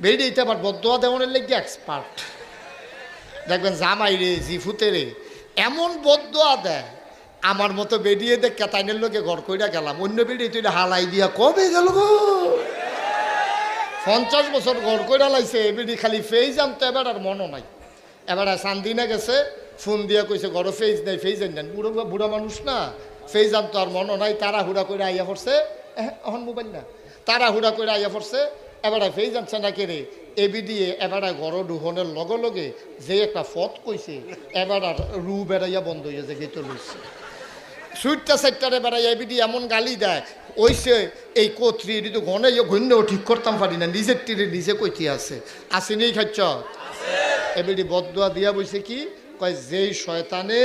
বেরিয়েতে আবার বদোয়া দেওয়ানের লেগে এক্সপার্ট। দেখবেন জামাই রে জিফুতে রে এমন বদোয়া দেয়, আমার মতো বেরিয়ে দেখ কেতাইনের লোকে ঘর কইরা গেলাম, অন্য বেরিয়ে তুই হালাই দিয়া কবে গেল গো 50 বছর ঘর কইরা লাইছে, বেরি খালি ফেজ আনতো, এবার আর মনও নাই। এবার সান্দিনা গেছে, ফোন দিয়া কইছে ঘরে ফেজ নাই, ফেজ আন বুড়ো বুড়া মানুষ না, ফেজ আনতো আর মনও নাই। তারা হুড়া করে আইয়া পড়ছে, এখন মোবাইল না, তারা হুড়া করে আইয়া পড়ছে। এবারে ফেজ আনছে না কেড়ে এবি দিয়ে এবারে ঘর ডুহনের লগে লগে যে একটা ফত কইছে, এবার আর রু বেড়াইয়া বন্ধ হইয়া যে গেতে লইছে। সুইটটা সাইটটারে বেড়াইয়া এবি দিয়ে এমন গালি দেয়, ওইসে এই কোথরি এটি তো ঘনে ঘন্যেও ঠিক করতাম পারি না, নিজের তীরে নিজে কইতে আছে আসেনি খাচ্ছ। এবিডি বদুয়া দিয়া বইছে কি কয়, যেই শয়তানে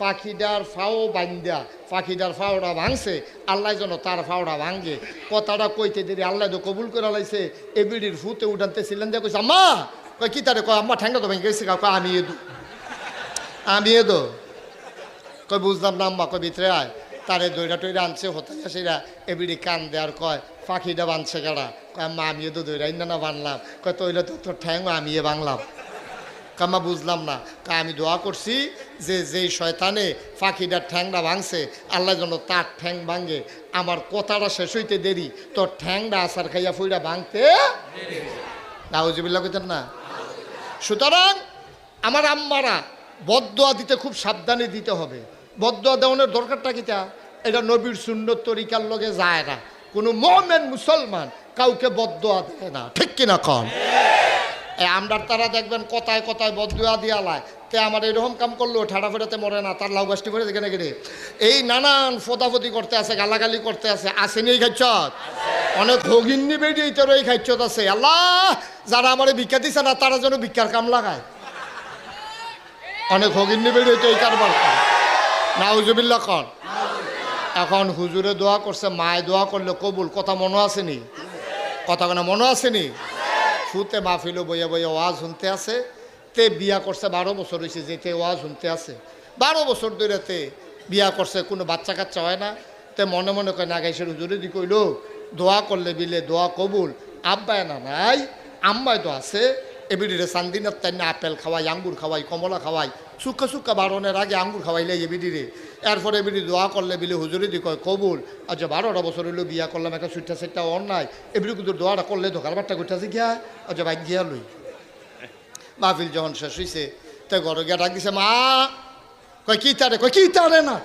পাখিটার ফাও বান্ধা পাখিটার ফাওড়া ভাঙছে, আল্লাহ যেন তার ফাওড়া ভাঙে। কথাটা কইতে দেরি আল্লাহ তো কবুল করে লাইছে। এবিডির ফুতে উঠানতেছিলেন দিয়ে কইছে আম্মা, কয় কি তারে কয় আম্মা ঠ্যাংটা তো ভেঙে গেছে, কয় আমি এদু আমি এদো, কয় বুঝলাম না আম্মা, কয় ভিতরে আয়। তারে দইরা টইরা আনছে হতে সেরা, এবিডি কান দেওয়ার কয় পাখিটা বানছে গাড়া, কয় আম্মা আমি এদো দইরাই না বানলাম, কয় তৈলে তো তোর ঠ্যাং আমি বাংলাম। কামা বুঝলাম না, কা আমি দোয়া করছি যে যেই শয়তানে পাখিটার ঠ্যাংটা ভাঙছে, আল্লাহ যেন তার ঠ্যাং ভাঙে। আমার কথাটা শেষ হইতে দেরি, তোর ঠ্যাংটা আসার খাইয়া ফুইরা ভাঙতে নাউজুবিল্লাহ কইতেন না। সুতরাং আমার আম্মারা বদদোয়া দিতে খুব সাবধানে দিতে হবে। বদদোয়া দেওয়ানোর দরকারটা কিটা, এটা নবীর সুন্নত তরিকার লগে যায় না। কোনো মুমিন মুসলমান কাউকে বদদোয়া দেয় না, ঠিক কিনা কন? আমরা তারা দেখবেন কথায় কথায় বদদুয়া দিয়া লায়, তে আমার এরকম কাম করলো ঠাড়া ফেরাতে মরে না, তার লাউ গাছটি করে দেখে নাকি এই নানান ফোদাফতি করতে আছে, গালাগালি করতে আছে, আসেনি এই খাইছত অনেক হগিন্নি বেরিয়ে তোর এই খাইছত আছে। আল্লাহ যারা আমার ভিক্ষা দিছে না, তারা যেন ভিক্ষার কাম লাগায়। অনেক হগিন্নি বেরিয়ে তো এই কারবার নাউজুবিল্লাহ কন। এখন হুজুরে দোয়া করছে, মায়ে দোয়া করলে কবুল, কথা মনে আসেনি? কথা কেন মনে আসেনি? ফুতে মাহফিলও বইয়া বইয়া ওয়াজ শুনতে আছে। তে বিয়া করছে 12 বছর হয়েছে, যেতে ওয়াজ শুনতে আছে 12 বছর ধরে। তে বিয়া করছে, কোনো বাচ্চা কাচ্চা হয় না। তে মনে মনে কয় না গাইছে হুজুরে দি কইল দোয়া করলে বিলে দোয়া কবুল। আব্বায় না নাই, আম্মায় তো আছে। এবিডিরে সান্দিনার তাই না আপেল খাওয়াই, আঙ্গুর খাওয়াই, কমলা খাওয়াই, সুক্কা সুক্কা বারণের আগে আঙ্গুর খাওয়াইলে এবিডিরে। এরপরে এবিডি দোয়া করলে বিলে হুজুরে দি কয় কবুল। আচ্ছা 12টা বছর হইলো বিয়া করলাম, একটা সুইটটা সেটটা অন্যায়, এবিডি কিন্তু দোয়াটা করলে ধোকার বাট্টা করতেছে গিয়া। আচ্ছা বাইক গিয়া লই। মাহফিল যখন শেষ হয়েছে, তাই ঘরে গিয়া ডাক দিছে, মা। কয় কি তারে? কয় কি তারে না।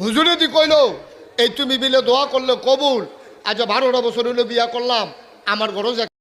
হুজুরে দি কইল এই তুমি বিলে দোয়া করলে কবুল। আচ্ছা 12টা বছর হইলো বিয়া করলাম, আমার ঘরে